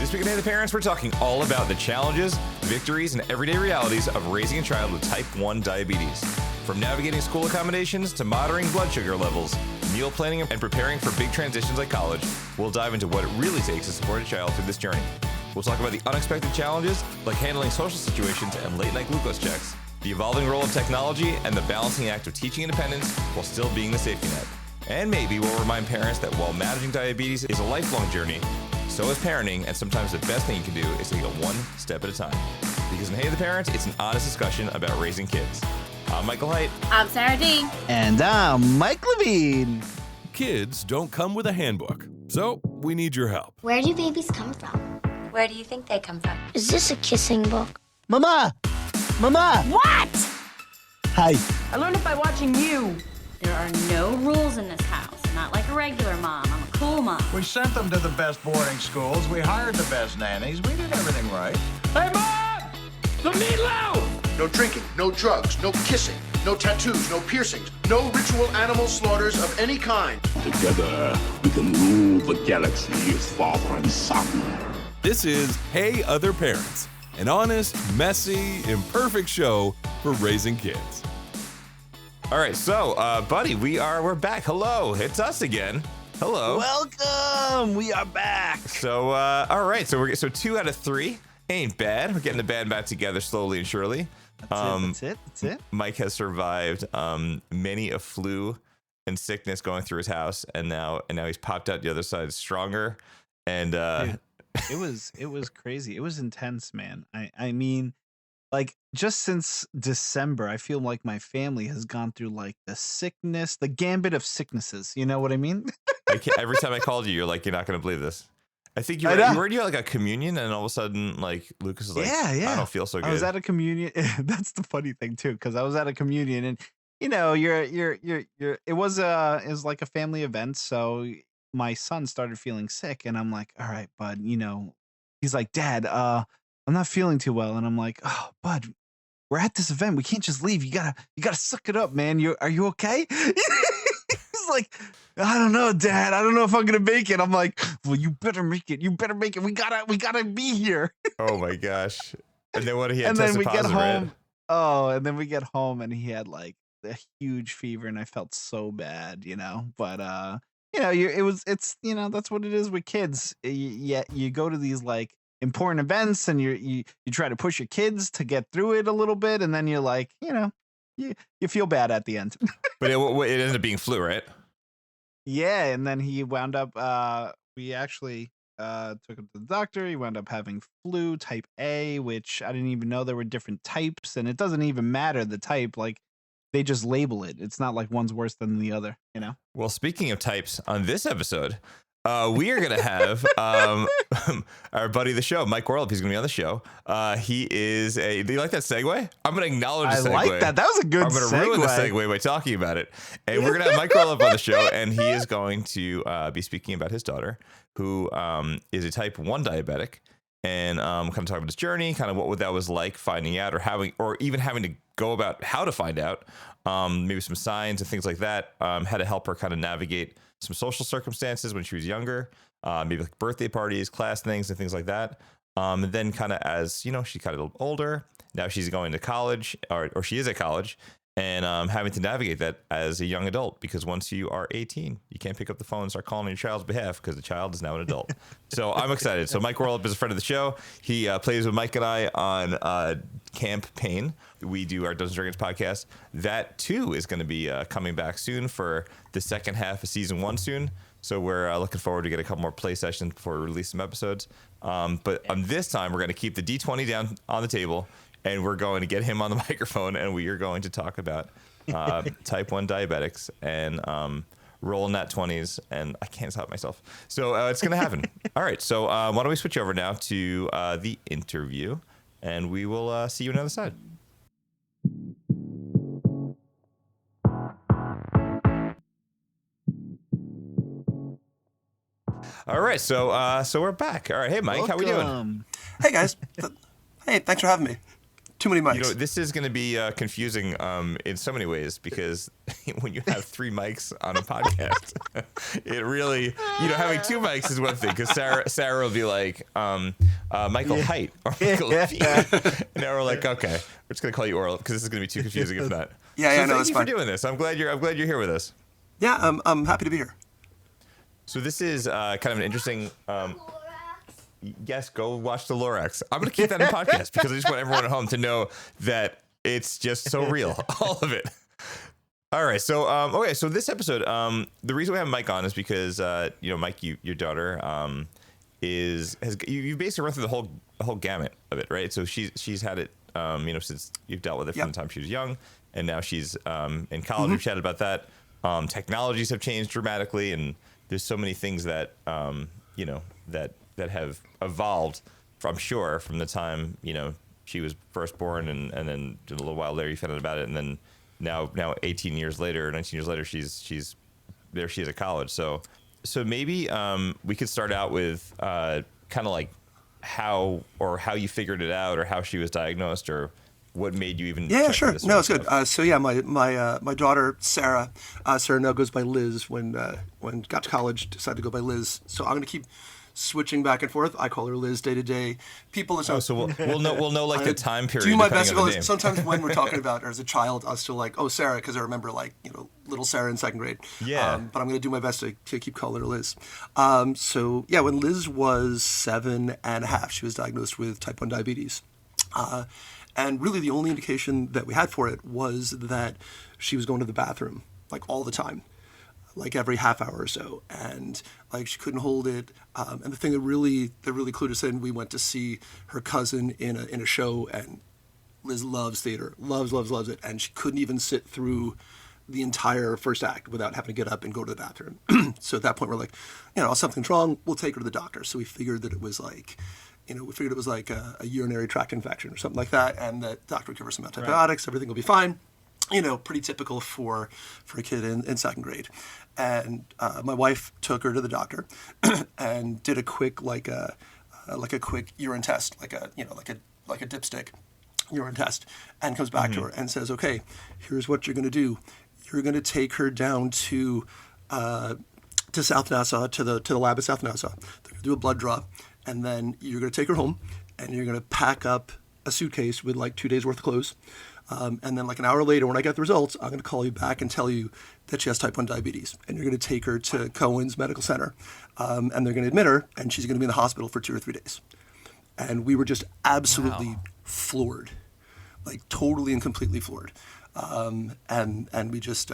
This week in Hey the Parents, we're talking all about the challenges, victories, and everyday realities of raising a child with type 1 diabetes. From navigating school accommodations to monitoring blood sugar levels, meal planning, and preparing for big transitions like college, we'll dive into what it really takes to support a child through this journey. We'll talk about the unexpected challenges, like handling social situations and late-night glucose checks, the evolving role of technology, and the balancing act of teaching independence while still being the safety net. And maybe we'll remind parents that while managing diabetes is a lifelong journey, so is parenting, and sometimes the best thing you can do is take it one step at a time. Because in Hey the Parents, it's an honest discussion about raising kids. I'm Michael Height. I'm Sarah D. And I'm Mike Levine. Kids don't come with a handbook, so we need your help. Where do babies come from? Where do you think they come from? Is this a kissing book? Mama! Mama! What? Hi. I learned it by watching you. There are no rules in this house. Not like a regular mom. I'm a cool mom. We sent them to the best boarding schools. We hired the best nannies. We did everything right. Hey, Mom! The meatloaf! No drinking, no drugs, no kissing, no tattoos, no piercings, no ritual animal slaughters of any kind. Together, we can rule the galaxy as father and son. This is Hey Other Parents, an honest, messy, imperfect show for raising kids. All right, so, buddy, we're back. Hello, it's us again. Hello. Welcome. We are back. So, all right, so 2 out of 3 ain't bad. We're getting the band back together slowly and surely. That's it. Mike has survived many a flu and sickness going through his house, and now he's popped out the other side stronger. And Dude, it was crazy. It was intense, man. I mean, like, just since December, I feel like my family has gone through like the gambit of sicknesses. You know what I mean? Every time I called you, you're like, you're not going to believe this. I think you were you like a communion, and all of a sudden, like, Lucas is like, yeah. I don't feel so good. I was at a communion. That's the funny thing too, because I was at a communion, and you know, it was like a family event, so my son started feeling sick, and I'm like, all right, bud, you know, he's like, Dad, I'm not feeling too well, and I'm like, oh, bud, we're at this event, we can't just leave. You gotta suck it up, man. Are you okay? He's like, I don't know, Dad. I don't know if I'm gonna make it. I'm like, well, you better make it. You better make it. We gotta be here. Oh my gosh! And then what? He had and then tested we positive, get home. right? Oh, and then we get home, and he had like a huge fever, and I felt so bad, you know. But you know, it's you know, that's what it is with kids. You go to these like important events, and you try to push your kids to get through it a little bit, and then you're like, you know, you feel bad at the end. But it ended up being flu, right? Yeah, and then he wound up. We actually took him to the doctor. He wound up having flu type A, which I didn't even know there were different types, and it doesn't even matter the type. Like, they just label it. It's not like one's worse than the other, you know? Well, speaking of types, on this episode, we are going to have our buddy of the show, Mike Orlep. He's going to be on the show. He is do you like that segue? I'm going to acknowledge the segue. I like that. That was a good segue. I'm going to ruin the segue by talking about it. And we're going to have Mike Orlep on the show, and he is going to be speaking about his daughter, who is a type 1 diabetic, and kind of talk about his journey, kind of what that was like finding out, or even having to go about how to find out, maybe some signs and things like that, how to help her kind of navigate some social circumstances when she was younger, maybe like birthday parties, class things, and things like that. And then kind of as, you know, she's kind of a little older, now she's going to college, or she is at college, and having to navigate that as a young adult, because once you are 18, you can't pick up the phone and start calling on your child's behalf because the child is now an adult. So I'm excited. So Mike Orlep is a friend of the show. He plays with Mike and I on Camp Pain. We do our Dungeons & Dragons podcast. That too is going to be coming back soon for the second half of season 1 soon. So we're looking forward to get a couple more play sessions before we release some episodes. But on this time, we're going to keep the D20 down on the table, and we're going to get him on the microphone, and we are going to talk about type 1 diabetics and rolling that 20s, and I can't stop myself. So it's going to happen. All right, so why don't we switch over now to the interview, and we will see you on the other side. All right, so we're back. All right, hey Mike, Welcome. how we doing? Hey guys, hey, thanks for having me. Too many mics. You know, this is going to be confusing in so many ways because when you have 3 mics on a podcast, it really, having 2 mics is one thing because Sarah will be like, Michael Height or Michael Levine. And now we're like, okay, we're just going to call you Orlep because this is going to be too confusing if not. Yeah, so no, thank you fine. for doing this. I'm glad you're here with us. Yeah, I'm happy to be here. So this is kind of an interesting. Yes, go watch the Lorax. I'm going to keep that in podcast because I just want everyone at home to know that it's just so real, all of it. All right, so okay, so this episode, the reason we have Mike on is because Mike, your daughter, you basically run through the whole gamut of it, right? So she's had it, since you've dealt with it from the time she was young, and now she's in college. We've chatted about that. Technologies have changed dramatically, and there's so many things that that have evolved, I'm sure, from the time she was first born, and then a little while later you found out about it, and then now 19 years later, she's there. She is at college, so maybe we could start out with kind of like how you figured it out, or how she was diagnosed, or what made you even. Yeah, sure. No, it's good. So yeah, my daughter Sarah now goes by Liz. When got to college, decided to go by Liz. So I'm going to keep switching back and forth. I call her Liz day to day. People. So we'll know like the time period. Do my best. Well, sometimes when we're talking about her as a child, I was still like, oh, Sarah, because I remember little Sarah in second grade. Yeah. But I'm going to do my best to keep calling her Liz. So yeah, when Liz was 7.5, she was diagnosed with type 1 diabetes. And really the only indication that we had for it was that she was going to the bathroom like all the time, like every half hour or so, and like she couldn't hold it. And the thing that really clued us in, we went to see her cousin in a show, and Liz loves theater, loves it, and she couldn't even sit through the entire first act without having to get up and go to the bathroom. So at that point we're like, something's wrong, we'll take her to the doctor. So we figured that it was like, a urinary tract infection or something like that, and that doctor would give her some antibiotics, everything will be fine. Pretty typical for a kid in second grade. And my wife took her to the doctor and did a quick quick urine test, like a dipstick urine test, and comes back to her and says, okay, here's what you're going to do. You're going to take her down to South Nassau, to the lab at South Nassau. They're going to do a blood draw, and then you're going to take her home, and you're going to pack up a suitcase with like 2 days worth of clothes. And then like an hour later, when I get the results, I'm going to call you back and tell you that she has type 1 diabetes. And you're going to take her to Cohen's Medical Center, and they're going to admit her, and she's going to be in the hospital for 2 or 3 days. And we were just absolutely floored, like totally and completely floored. And we just,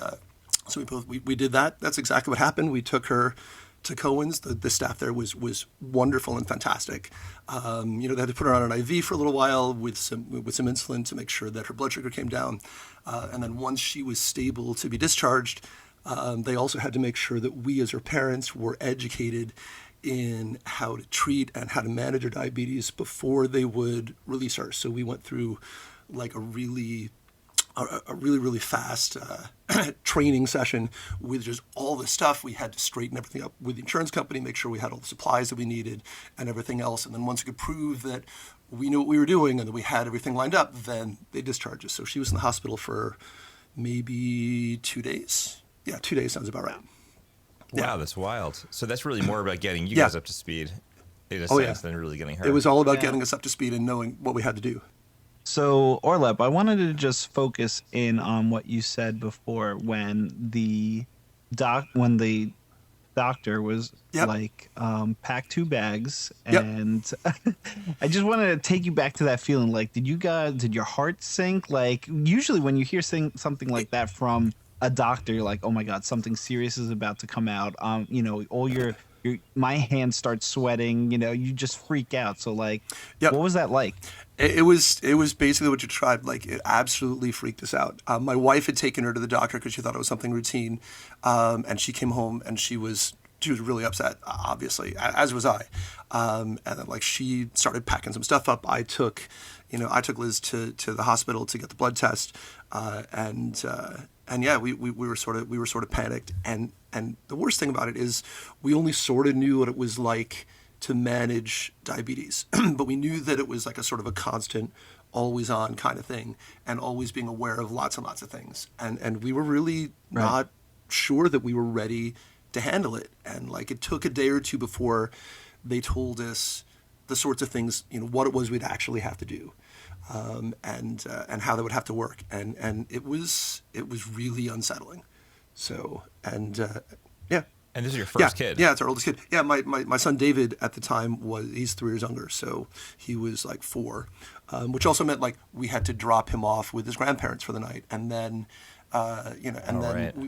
so we did that. That's exactly what happened. We took her to Cohen's. The staff there was wonderful and fantastic. They had to put her on an IV for a little while with some insulin to make sure that her blood sugar came down. And then once she was stable to be discharged, they also had to make sure that we as her parents were educated in how to treat and how to manage her diabetes before they would release her. So we went through like a really fast training session with just all the stuff. We had to straighten everything up with the insurance company, make sure we had all the supplies that we needed and everything else. And then once we could prove that we knew what we were doing and that we had everything lined up, then they discharged us. So she was in the hospital for maybe 2 days. Yeah, 2 days sounds about right. Wow, that's wild. So that's really more about getting you guys up to speed in a sense than really getting her. It was all about getting us up to speed and knowing what we had to do. So, Orlep, I wanted to just focus in on what you said before when the doctor was like, pack 2 bags, and I just wanted to take you back to that feeling. Like, did your heart sink? Like, usually when you hear something like that from a doctor, you're like, oh my God, something serious is about to come out. All my hands start sweating, you just freak out. So like, what was that like? It was basically what you described. Like, it absolutely freaked us out. My wife had taken her to the doctor because she thought it was something routine, and she came home and she was really upset, obviously, as was I. And then like she started packing some stuff up. I took Liz to the hospital to get the blood test, and we were sort of panicked. And the worst thing about it is we only sort of knew what it was like to manage diabetes. But we knew that it was like a sort of a constant, always on kind of thing, and always being aware of lots and lots of things. And we were really not sure that we were ready to handle it. And like it took a day or two before they told us the sorts of things, what it was we'd actually have to do, and how that would have to work. And it was really unsettling. So, yeah. And this is your first kid. Yeah, it's our oldest kid. Yeah, my son David at the time he's 3 years younger, so he was like 4, which also meant like we had to drop him off with his grandparents for the night, and then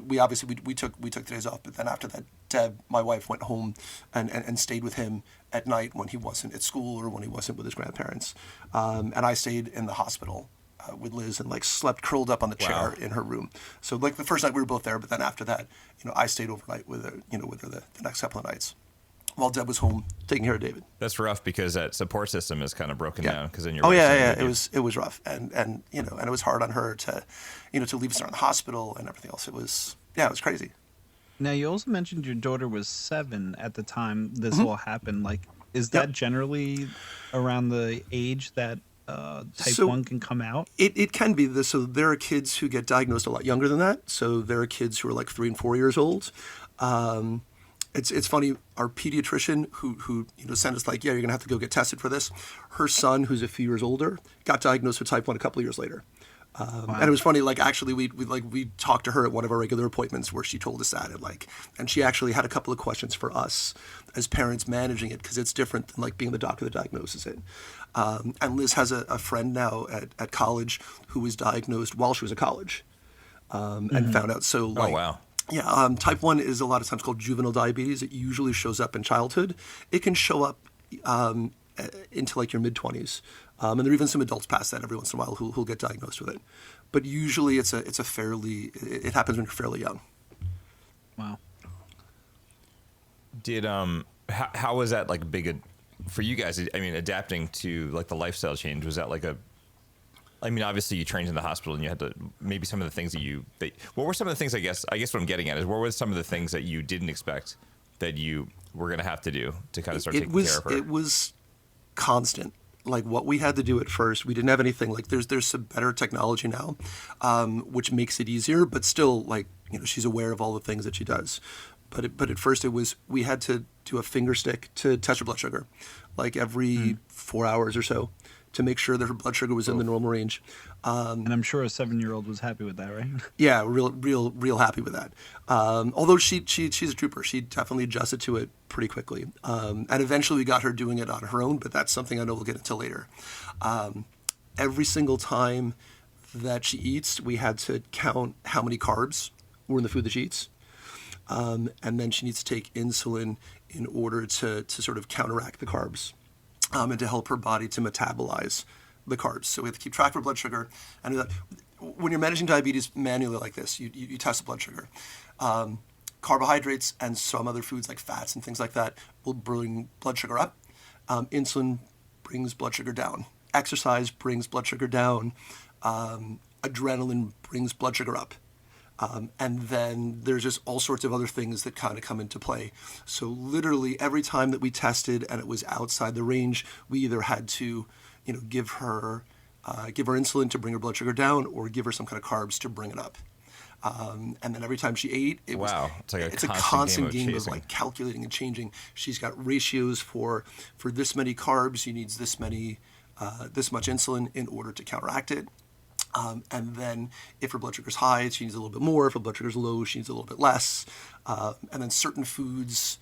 we obviously we took the days off. But then after that, Deb, my wife, went home and stayed with him at night when he wasn't at school or when he wasn't with his grandparents, and I stayed in the hospital with Liz and like slept curled up on the chair in her room. So like the first night we were both there, but then after that, I stayed overnight with her, with her the next couple of nights while Deb was home taking care of David. That's rough because that support system is kind of broken down because then you're. It was rough, and it was hard on her to, to leave us in the hospital and everything else. It was crazy. Now you also mentioned your daughter was 7 at the time this all happened. Like, is that generally around the age that type 1 can come out? It can be this. So there are kids who get diagnosed a lot younger than that. So there are kids who are like 3 and 4 years old. It's funny. Our pediatrician who sent us like, you're gonna have to go get tested for this. Her son, who's a few years older, got diagnosed with type 1 a couple of years later. And it was funny. Like actually, we talked to her at one of our regular appointments where she told us that, and she actually had a couple of questions for us as parents managing it, because it's different than like being the doctor that diagnoses it. And Liz has a friend now at college who was diagnosed while she was at college, and found out. So like, oh wow. Yeah, type 1 is a lot of times called juvenile diabetes. It usually shows up in childhood. It can show up into like your mid-20s. And there are even some adults past that every once in a while who'll get diagnosed with it. But usually it happens when you're fairly young. Wow. Did how was that like big for you guys? I mean, adapting to like the lifestyle change, was that like obviously you trained in the hospital and you had to, maybe some of the things what were some of the things, I guess what I'm getting at is, what were some of the things that you didn't expect that you were going to have to do to kind of start taking care of her? It was constant. Like what we had to do at first, we didn't have anything. Like there's some better technology now, which makes it easier, but still like, she's aware of all the things that she does. But at first we had to do a finger stick to test her blood sugar, like every 4 hours or so, to make sure that her blood sugar was in the normal range. And I'm sure a 7-year-old was happy with that, right? Yeah, real happy with that. Although she's a trooper. She definitely adjusted to it pretty quickly. And eventually we got her doing it on her own, but that's something I know we'll get into later. Every single time that she eats, we had to count how many carbs were in the food that she eats. And then she needs to take insulin in order to sort of counteract the carbs. And to help her body to metabolize the carbs. So we have to keep track of her blood sugar. And when you're managing diabetes manually like this, you test the blood sugar. Carbohydrates and some other foods like fats and things like that will bring blood sugar up. Insulin brings blood sugar down. Exercise brings blood sugar down. Adrenaline brings blood sugar up. And then there's just all sorts of other things that kind of come into play. So literally every time that we tested and it was outside the range, we either had to, give her insulin to bring her blood sugar down, or give her some kind of carbs to bring it up. And then every time she ate, it's a constant game of like calculating and changing. She's got ratios for this many carbs. She needs this much insulin in order to counteract it. And then if her blood sugar's high, she needs a little bit more. If her blood sugar's low, she needs a little bit less. And then certain foods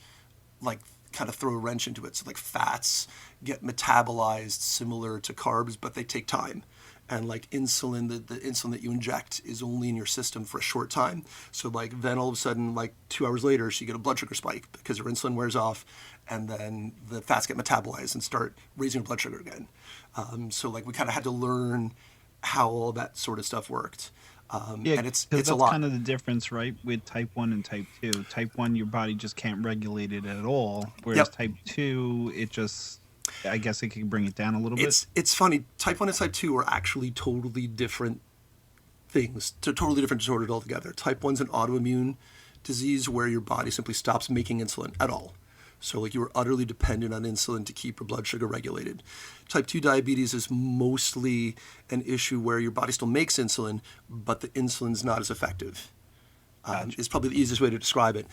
like kind of throw a wrench into it. So like fats get metabolized similar to carbs, but they take time. And like insulin, the insulin that you inject is only in your system for a short time. So like then all of a sudden, like 2 hours later, she get a blood sugar spike because her insulin wears off, and then the fats get metabolized and start raising her blood sugar again. So like we kind of had to learn how all that sort of stuff worked. And it's a lot. That's kind of the difference, right, with type 1 and type 2. Type 1, your body just can't regulate it at all, whereas type 2, it just, I guess it can bring it down a little bit. It's funny. Type 1 and type 2 are actually totally different things. They're totally different disorders altogether. Type 1 is an autoimmune disease where your body simply stops making insulin at all. So like you are utterly dependent on insulin to keep your blood sugar regulated. Type 2 diabetes is mostly an issue where your body still makes insulin, but the insulin's not as effective. Is probably the easiest way to describe it.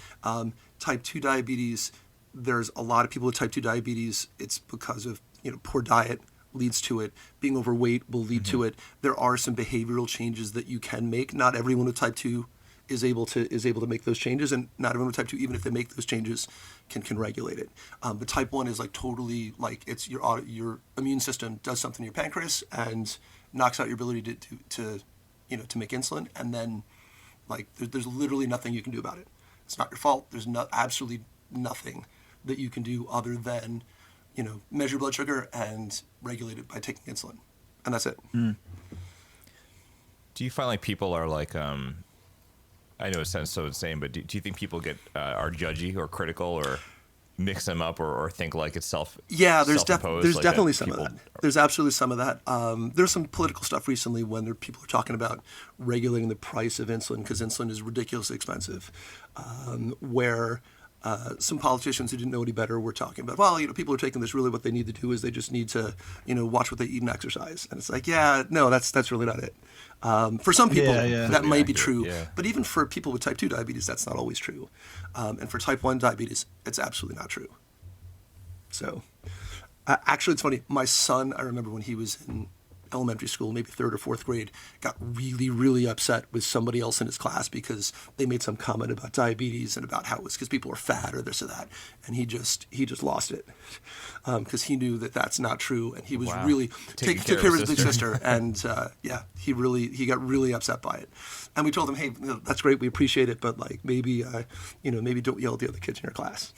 Type 2 diabetes, there's a lot of people with type 2 diabetes. It's because of poor diet leads to it. Being overweight will lead to it. There are some behavioral changes that you can make. Not everyone with type 2 is able to make those changes, and not everyone with type 2, even if they make those changes, can regulate it. But type 1 is like totally like it's your immune system does something to your pancreas and knocks out your ability to make insulin, and then like there's literally nothing you can do about it. It's not your fault. There's absolutely nothing that you can do other than measure blood sugar and regulate it by taking insulin, and that's it. Do you find like people are like I know it sounds so insane, but do you think people are judgy or critical or mix them up or think like it's there's self-imposed, like definitely some of that. There's absolutely some of that. There's some political stuff recently when people are talking about regulating the price of insulin because insulin is ridiculously expensive, where some politicians who didn't know any better were talking about, well, people are taking this, really what they need to do is they just need to, watch what they eat and exercise. And it's like, no, that's really not it. For some people, that might be true. Yeah. But even for people with type 2 diabetes, that's not always true. And for type 1 diabetes, it's absolutely not true. So actually, it's funny. My son, I remember when he was in elementary school, maybe 3rd or 4th grade, got really, really upset with somebody else in his class because they made some comment about diabetes and about how it was because people were fat or this or that, and he just lost it because he knew that that's not true, and he was really took care of his big sister, and he got really upset by it, and we told him, hey, that's great, we appreciate it, but like maybe don't yell at the other kids in your class.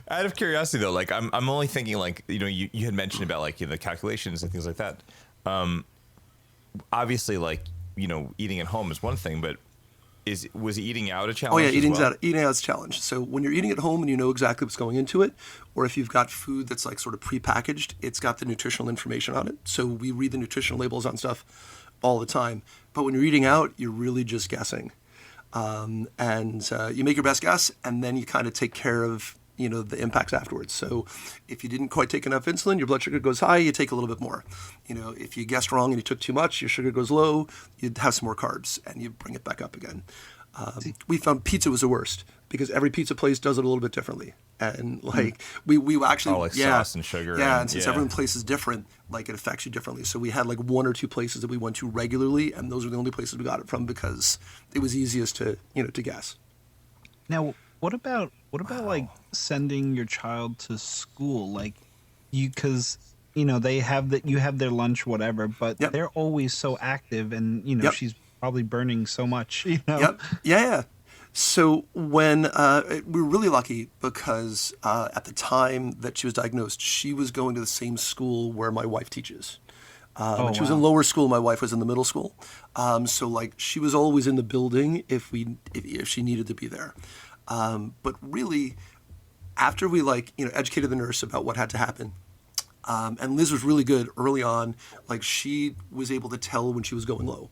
Out of curiosity though, like I'm only thinking like you had mentioned about like the calculations and things like that. Obviously, like eating at home is one thing, but was eating out a challenge? Oh yeah, eating out is a challenge. So when you're eating at home and you know exactly what's going into it, or if you've got food that's like sort of prepackaged, it's got the nutritional information on it. So we read the nutritional labels on stuff all the time. But when you're eating out, you're really just guessing. And you make your best guess, and then you kind of take care of the impacts afterwards. So if you didn't quite take enough insulin, your blood sugar goes high, you take a little bit more. If you guessed wrong and you took too much, your sugar goes low, you'd have some more carbs, and you bring it back up again. We found pizza was the worst because every pizza place does it a little bit differently. And like we actually sauce and sugar. Yeah, and since every place is different, like it affects you differently. So we had like 1 or 2 places that we went to regularly, and those were the only places we got it from because it was easiest to guess. Now, what about like sending your child to school? Like because they have you have their lunch, whatever, but they're always so active, and she's probably burning so much. Yeah. So when we were really lucky because at the time that she was diagnosed, she was going to the same school where my wife teaches. She was in lower school. My wife was in the middle school. So like she was always in the building if she needed to be there. But really, after we educated the nurse about what had to happen, and Liz was really good early on. Like she was able to tell when she was going low.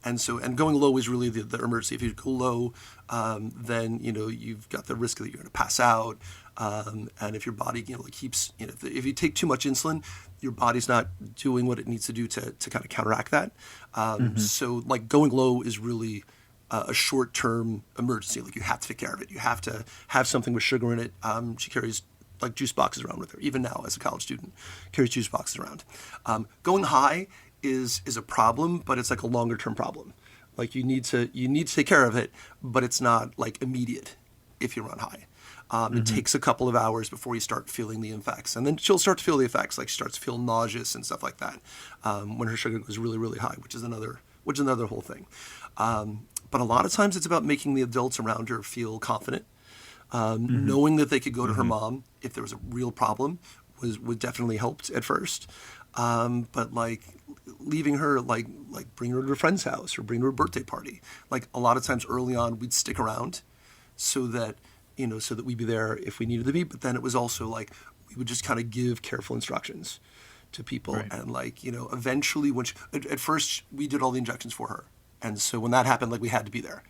And going low is really the emergency. If you go low, then you've got the risk that you're going to pass out. And if your body keeps if you take too much insulin, your body's not doing what it needs to do to kind of counteract that. So like going low is really a short-term emergency. Like you have to take care of it. You have to have something with sugar in it. She carries like juice boxes around with her. Even now, as a college student, carries juice boxes around. Going high is a problem, but it's like a longer term problem. Like you need to take care of it, but it's not like immediate if you run high. It takes a couple of hours before you start feeling the effects, and then she'll start to feel the effects. Like she starts to feel nauseous and stuff like that when her sugar goes really, really high, which is another whole thing. But a lot of times it's about making the adults around her feel confident, knowing that they could go to her mom if there was a real problem was definitely helped at first. But like leaving her, like bring her to a friend's house or bring her to a birthday party. Like a lot of times early on, we'd stick around so that we'd be there if we needed to be. But then it was also like we would just kind of give careful instructions to people, and eventually, at first we did all the injections for her, and so when that happened, like we had to be there.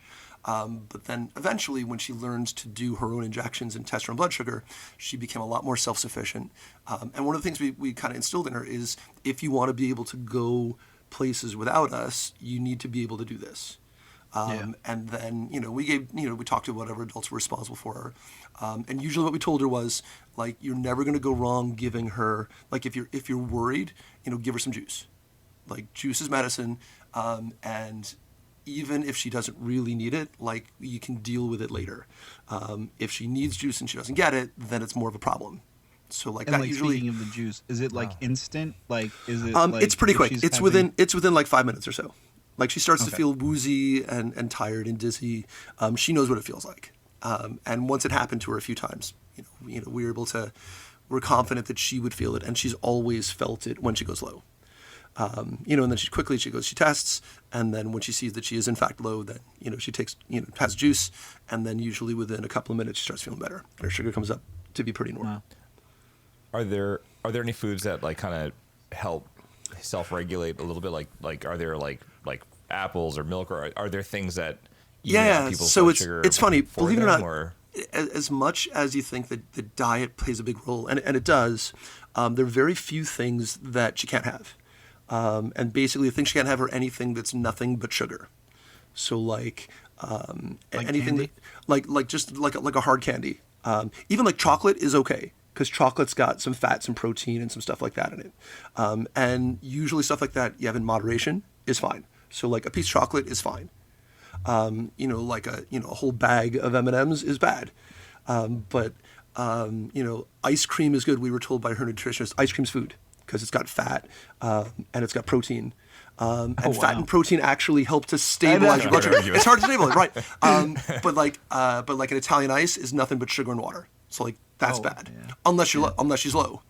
But then eventually, when she learned to do her own injections and test her own blood sugar, she became a lot more self-sufficient. And one of the things we kind of instilled in her is, if you want to be able to go places without us, you need to be able to do this. And then, we talked to whatever adults were responsible for her. And usually what we told her was, like, you're never going to go wrong giving her, like, if you're worried, give her some juice. Like, juice is medicine. And even if she doesn't really need it, like, you can deal with it later. If she needs juice and she doesn't get it, then it's more of a problem. So like, and that like, usually. Speaking of the juice, is it like instant? Like, is it? It's pretty quick. It's within like 5 minutes or so. Like, she starts to feel woozy and tired and dizzy. She knows what it feels like. And once it happened to her a few times, we're confident that she would feel it, and she's always felt it when she goes low. And then she tests, and then when she sees that she is in fact low, then, she takes, has juice, and then usually within a couple of minutes she starts feeling better. Her sugar comes up to be pretty normal. Wow. Are there any foods that like kind of help self-regulate a little bit? Like are there like apples or milk, or are there things that people's so blood sugar it's funny, for believe it or them, not, or? As much as you think that the diet plays a big role, and it does, there are very few things that she can't have. And basically the things she can't have are anything that's nothing but sugar. So like anything candy? like just like a hard candy. Even like chocolate is okay, because chocolate's got some fats and protein and some stuff like that in it. And usually stuff like that you have in moderation is fine. So like a piece of chocolate is fine. Like a whole bag of M&Ms is bad. But ice cream is good. We were told by her nutritionist, ice cream's food, because it's got fat and it's got protein. Fat and protein actually help to stabilize your blood sugar. It's hard to stabilize, right? But like an Italian ice is nothing but sugar and water. So like that's bad, unless she's low.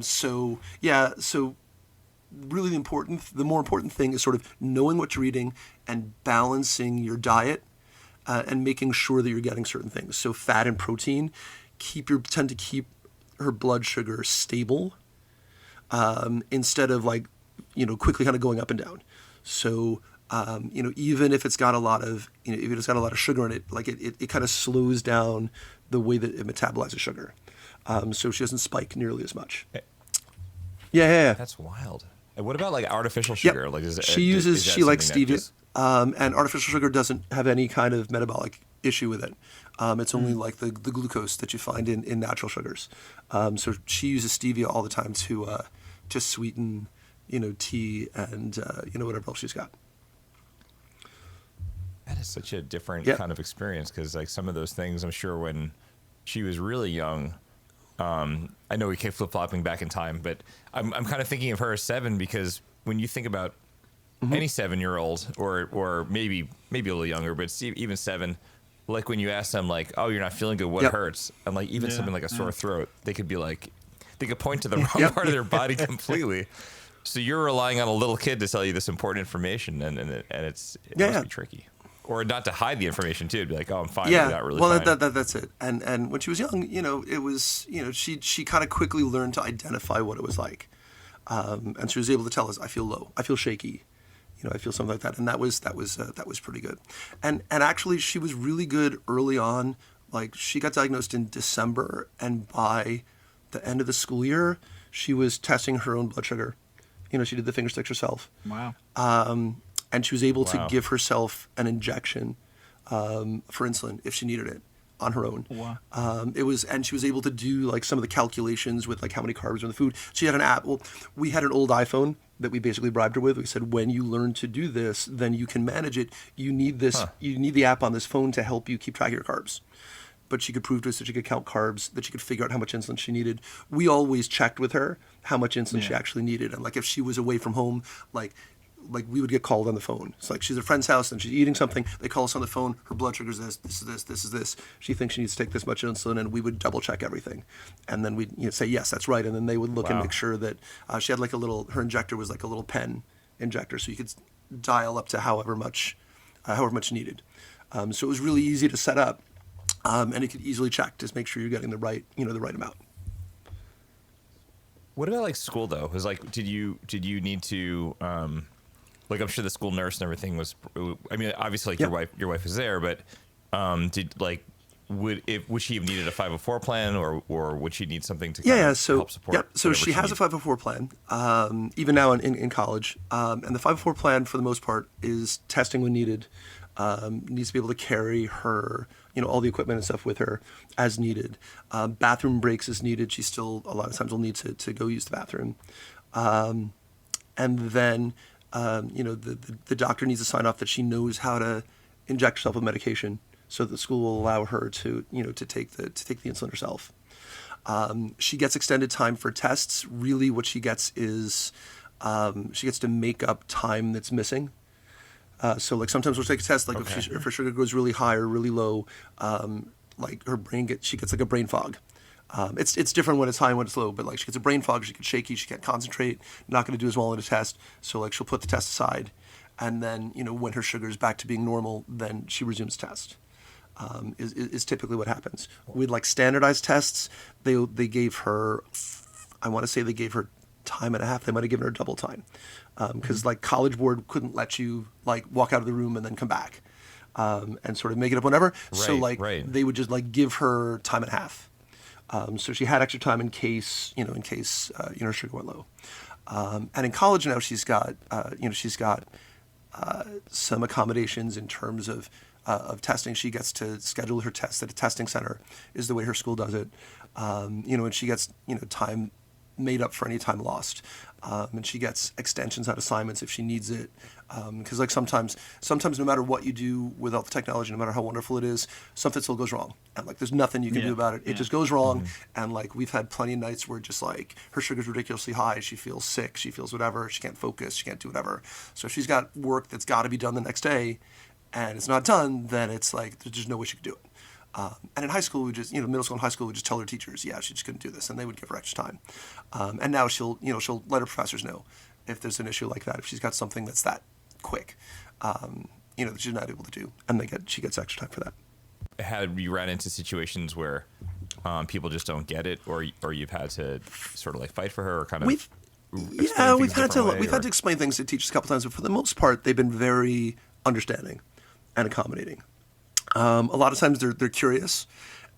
So really the more important thing is sort of knowing what you're eating and balancing your diet and making sure that you're getting certain things. So fat and protein tend to keep her blood sugar stable. Instead of like, quickly kind of going up and down. So, even if it's got a lot of, if it's got a lot of sugar in it, like it kind of slows down the way that it metabolizes sugar. So she doesn't spike nearly as much. Yeah. That's wild. And what about like artificial sugar? Yep. Like She likes stevia, and artificial sugar doesn't have any kind of metabolic issue with it. It's only like the glucose that you find in natural sugars. So she uses stevia all the time to sweeten, tea and, whatever else she's got. That is such a different kind of experience, because like some of those things, I'm sure when she was really young, I know we keep flip-flopping back in time, but I'm kind of thinking of her as 7, because when you think about any 7-year-old or maybe a little younger, but even 7, like when you ask them like, oh, you're not feeling good, what hurts? And like even something like a sore throat, they could be like, they could point to the wrong part of their body completely. So you're relying on a little kid to tell you this important information, and it must be tricky. Or not to hide the information too, to be like, oh, I'm fine. Yeah, not really well, fine. that's it. And when she was young, it was, she kind of quickly learned to identify what it was like, and she was able to tell us, I feel low, I feel shaky, I feel something like that, and that was pretty good. And actually, she was really good early on. Like, she got diagnosed in December, and by the end of the school year, she was testing her own blood sugar. She did the finger sticks herself. Wow. And she was able to give herself an injection for insulin if she needed it on her own. Wow. And she was able to do like some of the calculations with like how many carbs are in the food. She had an app. Well, we had an old iPhone that we basically bribed her with. We said, when you learn to do this, then you can manage it. You need this. You need the app on this phone to help you keep track of your carbs. But she could prove to us that she could count carbs, that she could figure out how much insulin she needed. We always checked with her how much insulin she actually needed. And like if she was away from home, like we would get called on the phone. It's like she's at a friend's house and she's eating something. They call us on the phone. Her blood sugar is this is this, this is this. She thinks she needs to take this much insulin, and we would double check everything. And then we'd say, yes, that's right. And then they would look and make sure that she had like her injector was like a little pen injector, so you could dial up to however much needed. So it was really easy to set up. And it could easily check to make sure you're getting the right amount. What about like school though? Was like, did you need to like I'm sure the school nurse and everything was. I mean, obviously, like your wife was there, but would she have needed a 504 plan, or would she need something to help support? Yeah, so she has a 504 plan, even now in college, and the 504 plan for the most part is testing when needed. Needs to be able to carry her, all the equipment and stuff with her as needed. Bathroom breaks as needed. She still a lot of times will need to go use the bathroom, and then the doctor needs to sign off that she knows how to inject herself with medication, so the school will allow her to take the insulin herself. She gets extended time for tests. Really, what she gets is she gets to make up time that's missing. So like sometimes we'll take a test, like if her sugar goes really high or really low, like her brain she gets like a brain fog. It's different when it's high and when it's low, but like she gets a brain fog, she gets shaky, she can't concentrate, not going to do as well in a test. So like she'll put the test aside, and then when her sugar is back to being normal, then she resumes test. Is typically what happens. With like standardized tests, they gave her, I want to say they gave her time and a half. They might have given her double time, because like College Board couldn't let you like walk out of the room and then come back, and sort of make it up whenever. So like they would just like give her time and a half. So she had extra time in case her sugar went low. And in college now she's got some accommodations in terms of testing. She gets to schedule her tests at a testing center, is the way her school does it. And she gets time made up for any time lost, and she gets extensions on assignments if she needs it, because like sometimes no matter what you do without the technology, no matter how wonderful it is, something still goes wrong, and like there's nothing you can do about it. It just goes wrong. And like we've had plenty of nights where just like her sugar's ridiculously high, she feels sick, she feels whatever, she can't focus, she can't do whatever. So if she's got work that's got to be done the next day and it's not done, then it's like there's just no way she could do it. And in high school, we just, middle school and high school, we just tell her teachers, she just couldn't do this, and they would give her extra time. And now she'll let her professors know if there's an issue like that, if she's got something that's that quick, that she's not able to do, and she gets extra time for that. Have you ran into situations where people just don't get it, or you've had to sort of like fight for her, or kind of? We've had to explain things to teachers a couple times, but for the most part, they've been very understanding and accommodating. A lot of times they're curious,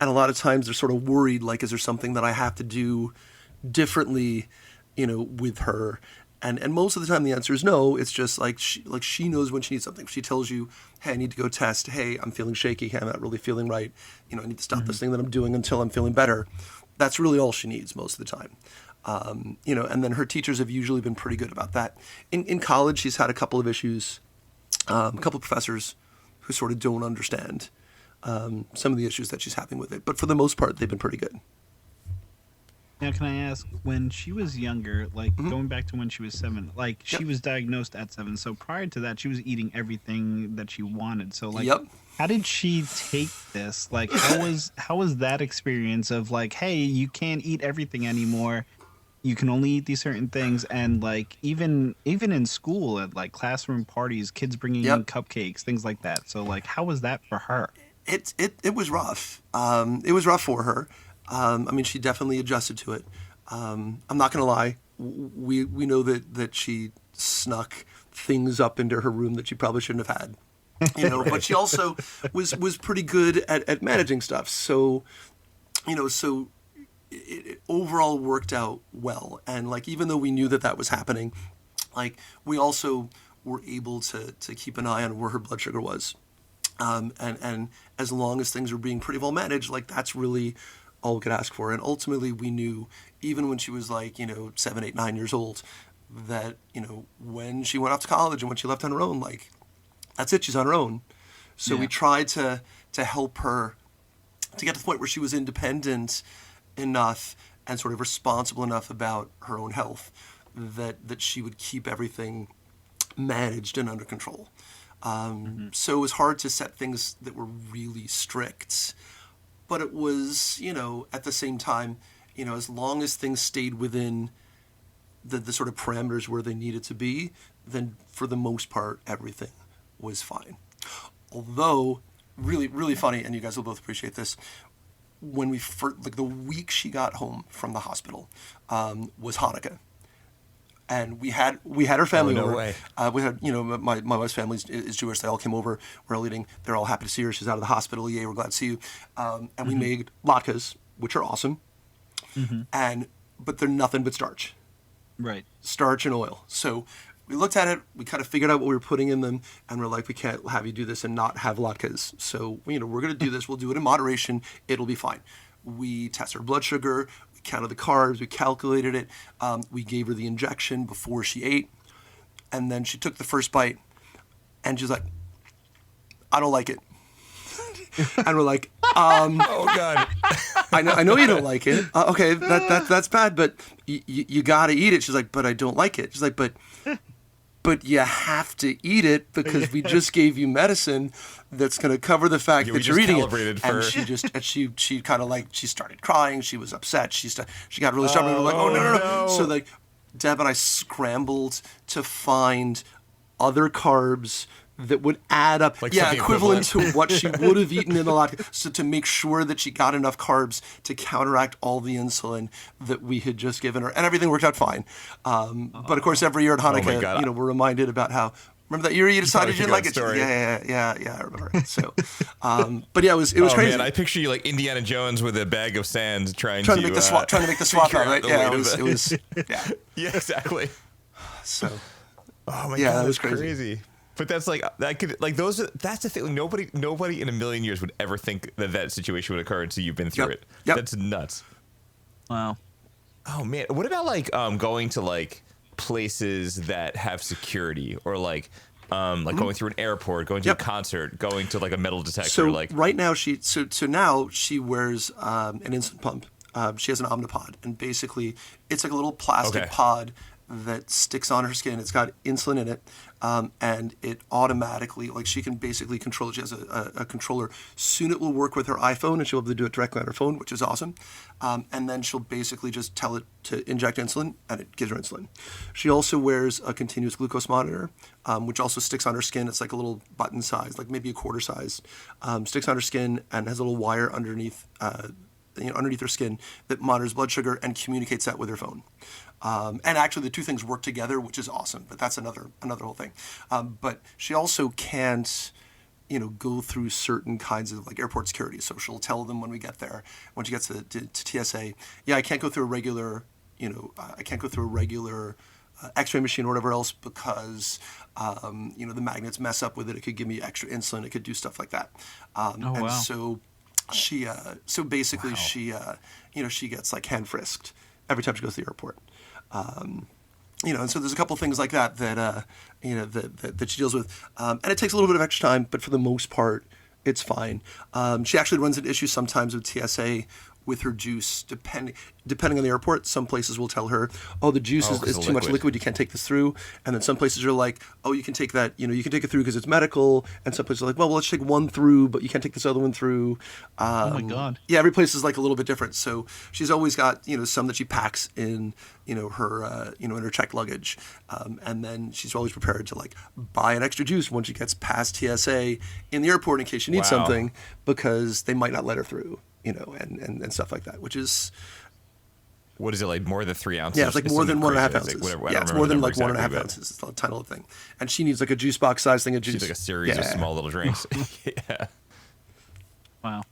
and a lot of times they're sort of worried, like, is there something that I have to do differently, with her? And most of the time the answer is no. It's just like she knows when she needs something. If she tells you, hey, I need to go test. Hey, I'm feeling shaky. Hey, I'm not really feeling right. I need to stop this thing that I'm doing until I'm feeling better. That's really all she needs most of the time. And then her teachers have usually been pretty good about that. In college, she's had a couple of issues, a couple of professors who sort of don't understand some of the issues that she's having with it. But for the most part, they've been pretty good. Now, can I ask, when she was younger, like going back to when she was 7, like she was diagnosed at 7. So prior to that, she was eating everything that she wanted. So like, how did she take this? Like, how was that experience of like, hey, you can't eat everything anymore. You can only eat these certain things, and like even in school at like classroom parties, kids bringing in cupcakes, things like that. So like, how was that for her? It was rough. It was rough for her. I mean, she definitely adjusted to it. I'm not gonna lie. We know that she snuck things up into her room that she probably shouldn't have had. Right. But she also was pretty good at managing stuff. So, it overall worked out well. And like, even though we knew that was happening, like we also were able to keep an eye on where her blood sugar was. And as long as things were being pretty well managed, like that's really all we could ask for. And ultimately we knew, even when she was like, 7, 8, 9 years old, that, when she went off to college and when she left on her own, like that's it, she's on her own. So we tried to help her to get to the point where she was independent enough and sort of responsible enough about her own health that she would keep everything managed and under control. So it was hard to set things that were really strict, but it was, at the same time, as long as things stayed within the sort of parameters where they needed to be, then for the most part, everything was fine. Although, really, really funny, and you guys will both appreciate this, when we first, like the week she got home from the hospital, was Hanukkah. and we had our family no over. way. We had, my wife's family is Jewish. They all came over. We're all eating. They're all happy to see her. She's out of the hospital. Yay, we're glad to see you. And we made latkes, which are awesome. But they're nothing but starch. Right. Starch and oil. So we looked at it, we kind of figured out what we were putting in them, and we're like, we can't have you do this and not have latkes. So, we're going to do this. We'll do it in moderation. It'll be fine. We tested her blood sugar. We counted the carbs. We calculated it. We gave her the injection before she ate. And then she took the first bite, and she's like, I don't like it. And we're like, Oh God. I know you don't like it. Okay, that's bad, but you got to eat it. She's like, but I don't like it. She's like, but you have to eat it because we just gave you medicine that's going to cover the fact that you're eating it. And she kind of like, she started crying. She was upset. She got really stubborn. We're like, oh no. So like, Deb and I scrambled to find other carbs that would add up, like equivalent to what she would have eaten in the latke, so to make sure that she got enough carbs to counteract all the insulin that we had just given her, and everything worked out fine. But of course, every year at Hanukkah, we're reminded about how. Remember that year you decided you didn't like it? Yeah, I remember it. So, but yeah, it was crazy. Man, I picture you like Indiana Jones with a bag of sand trying to make the swap out, right? Yeah, it was. Yeah. Yeah, exactly. So. Oh my God, that was crazy. But that's like that could like those. That's the thing. Nobody in a million years would ever think that situation would occur until you've been through it. Yep. That's nuts. Wow. Oh man, what about like going to like places that have security or like going through an airport, going to a concert, going to like a metal detector? So like right now now she wears an insulin pump. She has an Omnipod, and basically it's like a little plastic pod that sticks on her skin. It's got insulin in it, and it automatically, like she can basically control it. She has a controller. Soon it will work with her iPhone, and she'll be able to do it directly on her phone, which is awesome. And then she'll basically just tell it to inject insulin, and it gives her insulin. She also wears a continuous glucose monitor, which also sticks on her skin. It's like a little button size, like maybe a quarter size. Sticks on her skin and has a little wire underneath her skin that monitors blood sugar and communicates that with her phone. And actually, the two things work together, which is awesome. But that's another whole thing. But she also can't, go through certain kinds of like airport security. So she'll tell them when we get there, when she gets to TSA, I can't go through a regular, X-ray machine or whatever else because, the magnets mess up with it. It could give me extra insulin. It could do stuff like that. So she, she gets like hand frisked every time she goes to the airport. And so there's a couple things like that that she deals with, and it takes a little bit of extra time, but for the most part, it's fine. She actually runs into issues sometimes with TSA with her juice, depending on the airport. Some places will tell her, the juice is too much liquid, you can't take this through. And then some places are like, you can take that, you can take it through because it's medical. And some places are like, well, let's take one through, but you can't take this other one through. Oh my God. Yeah, every place is like a little bit different. So she's always got, some that she packs in, her, in her checked luggage. And then she's always prepared to like buy an extra juice once she gets past TSA in the airport in case she needs something, because they might not let her through. And stuff like that, which is... What is it, like more than 3 ounces? Yeah, it's like more than 1.5 ounces. It's more than like 1.5 ounces. It's a tiny little thing. And she needs like a juice box size thing of juice. She's like a series of small little drinks. Yeah. Wow.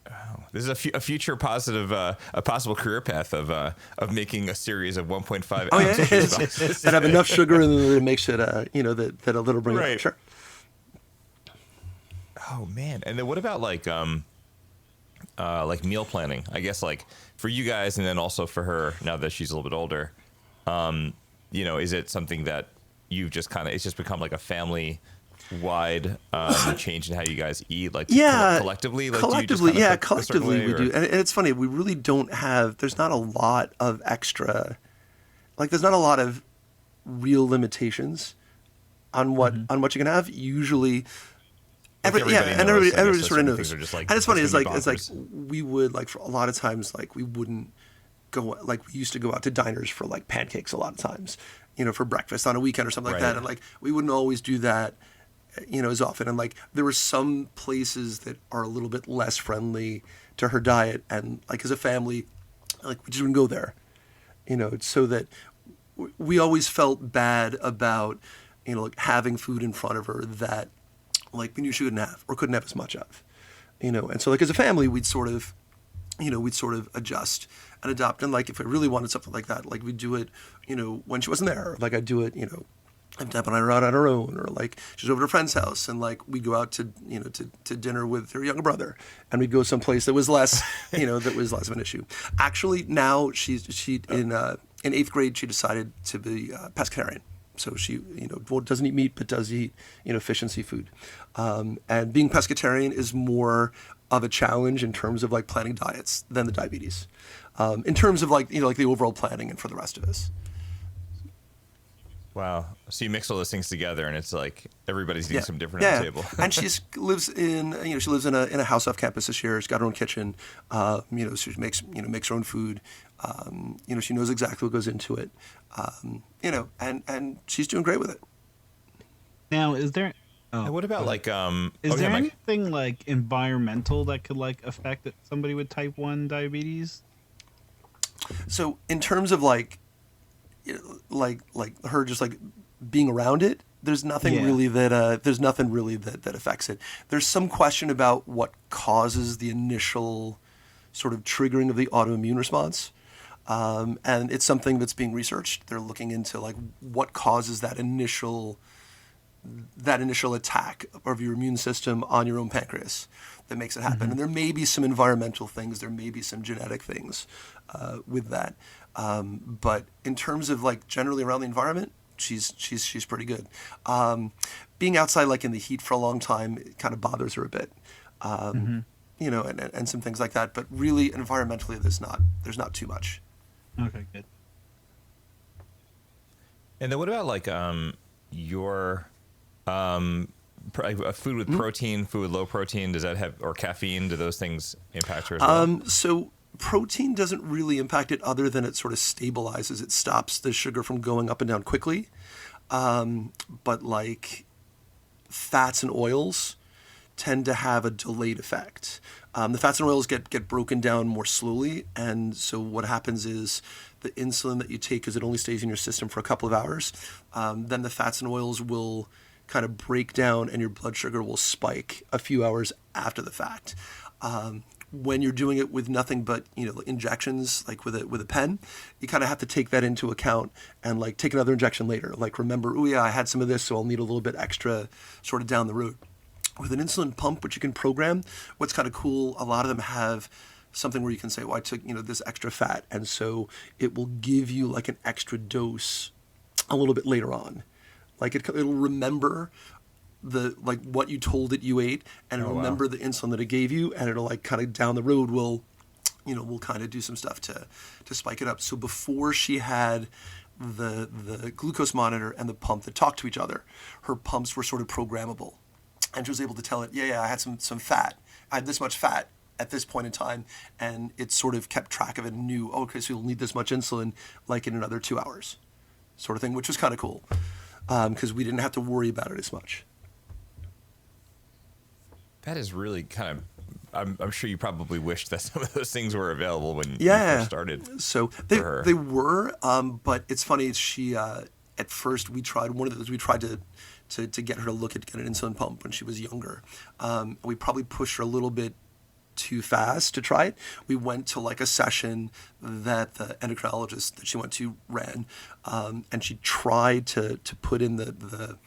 Oh, this is a future positive, a possible career path of making a series of 1.5 ounce juice boxes. That have enough sugar in them that it makes it, that a little bring it up. Sure. Oh, man. And then what about like meal planning? I guess like for you guys and then also for her now that she's a little bit older, is it something that you've just it's just become like a family wide change in how you guys eat, like collectively? Like, collectively we do. And it's funny, we really don't have, there's not a lot of extra, like there's not a lot of real limitations on what you can have. Usually everybody sort of knows. And it's funny, it's like we would, like, for a lot of times, like, we wouldn't go, like, we used to go out to diners for like pancakes a lot of times, for breakfast on a weekend or something like that. And like, we wouldn't always do that, as often. And like, there were some places that are a little bit less friendly to her diet. And like, as a family, like, we just wouldn't go there, so that we always felt bad about, like having food in front of her that like we knew she couldn't have or couldn't have as much of, and so like as a family, we'd sort of adjust and adopt. And like if I really wanted something like that, like we'd do it, when she wasn't there. Like I'd do it, if Deb and I were out on our own, or like she's over to a friend's house, and like we'd go out to to dinner with her younger brother, and we'd go someplace that was less that was less of an issue. Actually, now she in 8th grade she decided to be pescatarian. So she, doesn't eat meat, but does eat, fish and seafood. And being pescatarian is more of a challenge in terms of like planning diets than the diabetes. In terms of like, like the overall planning and for the rest of us. Wow. So you mix all those things together, and it's like everybody's eating some different on the table. And she lives in, she lives in a house off campus this year. She's got her own kitchen. She makes her own food. She knows exactly what goes into it. And she's doing great with it. Now, is there? Oh, and what about like Is there anything like environmental that could like affect somebody with type 1 diabetes? So in terms of like her just like being around it, there's nothing really that affects it. There's some question about what causes the initial sort of triggering of the autoimmune response. And it's something that's being researched. They're looking into like what causes that initial attack of your immune system on your own pancreas that makes it happen. Mm-hmm. And there may be some environmental things, there may be some genetic things with that. But in terms of like generally around the environment, she's pretty good. Being outside like in the heat for a long time, it kind of bothers her a bit. And some things like that. But really environmentally, there's not too much. Okay, good. And then what about like your food with protein, food with low protein? Does that have, or caffeine? Do those things impact her as well? So protein doesn't really impact it, other than it sort of stabilizes. It stops the sugar from going up and down quickly. But like fats and oils tend to have a delayed effect. The fats and oils get broken down more slowly, and so what happens is the insulin that you take, because it only stays in your system for a couple of hours, then the fats and oils will kind of break down and your blood sugar will spike a few hours after the fact. When you're doing it with nothing but injections, like with a pen, you kind of have to take that into account and like take another injection later. Like remember, oh yeah, I had some of this, so I'll need a little bit extra sort of down the road. With an insulin pump, which you can program, what's kind of cool, a lot of them have something where you can say, well, I took this extra fat, and so it will give you like an extra dose a little bit later on. Like it'll remember what you told it you ate, and it'll remember the insulin that it gave you, and it'll like kind of down the road will kind of do some stuff to spike it up. So before she had the glucose monitor and the pump that talked to each other, her pumps were sort of programmable. And she was able to tell it, I had some fat. I had this much fat at this point in time. And it sort of kept track of it and knew, okay, so you'll need this much insulin like in another 2 hours, sort of thing, which was kind of cool because we didn't have to worry about it as much. That is really kind of, I'm sure you probably wished that some of those things were available when you first started. So they were, but it's funny, she, at first we tried to get her to look at get an insulin pump when she was younger. We probably pushed her a little bit too fast to try it. We went to like a session that the endocrinologist that she went to ran, and she tried to put in the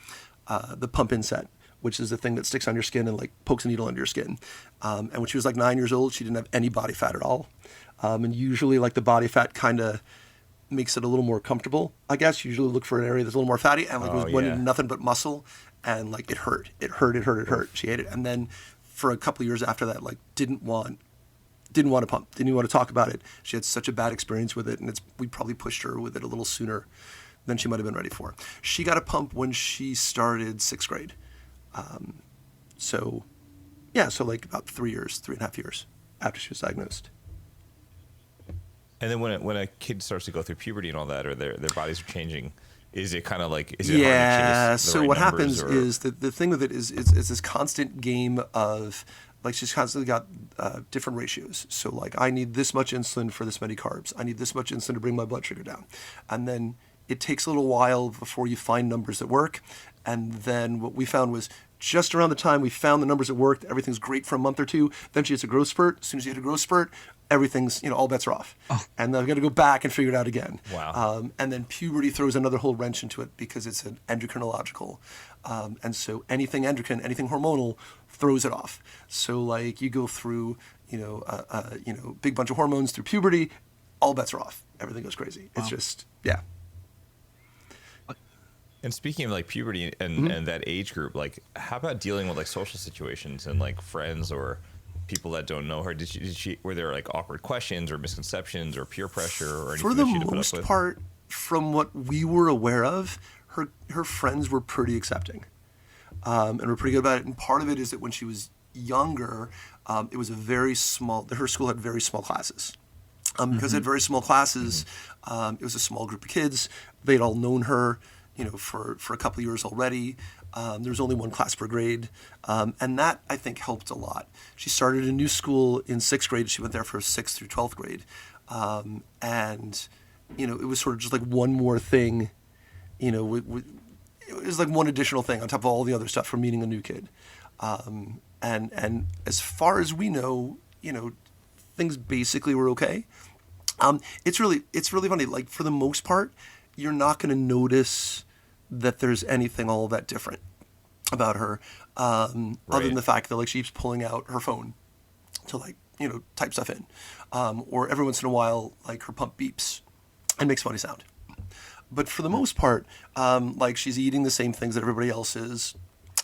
pump inset, which is the thing that sticks on your skin and like pokes a needle under your skin. And when she was like 9 years old, she didn't have any body fat at all. And usually like the body fat kind of makes it a little more comfortable, I guess. You usually look for an area that's a little more fatty, and like it was went into nothing but muscle, and like it hurt. She ate it, and then for a couple of years after that, like didn't want a pump, didn't even want to talk about it. She had such a bad experience with it, and we probably pushed her with it a little sooner than she might have been ready for. She got a pump when she started 6th grade. So like about 3.5 years after she was diagnosed. And then when a kid starts to go through puberty and all that, or their bodies are changing, is it kind of like, is it hard to chase the right what numbers, happens is that the thing with it is this constant game of like she's constantly got different ratios. So like I need this much insulin for this many carbs. I need this much insulin to bring my blood sugar down. And then it takes a little while before you find numbers that work. And then what we found was just around the time we found the numbers that worked, everything's great for a month or two. Then she hits a growth spurt. As soon as you hit a growth spurt, everything's, all bets are off. And then we've got to go back and figure it out again. Wow. And then puberty throws another whole wrench into it because it's an endocrinological. And so anything endocrine, anything hormonal throws it off. So like you go through, big bunch of hormones through puberty, all bets are off. Everything goes crazy. It's just, yeah. And speaking of like puberty and that age group, like how about dealing with like social situations and like friends or people that don't know her? Were there like awkward questions or misconceptions or peer pressure or anything? For the most part, from what we were aware of, her friends were pretty accepting, and were pretty good about it. And part of it is that when she was younger, it was her school had very small classes. Because it had very small classes, it was a small group of kids. They'd all known her, for a couple of years already. There was only one class per grade. And that, I think, helped a lot. She started a new school in 6th grade. She went there for 6th through 12th grade. And, it was sort of just like one more thing, it was like one additional thing on top of all the other stuff from meeting a new kid. And as far as we know, things basically were okay. It's really funny. Like for the most part, you're not going to notice that there's anything all that different about her, other than the fact that like she keeps pulling out her phone to like type stuff in, or every once in a while like her pump beeps and makes funny sound. But for the most part, like she's eating the same things that everybody else is,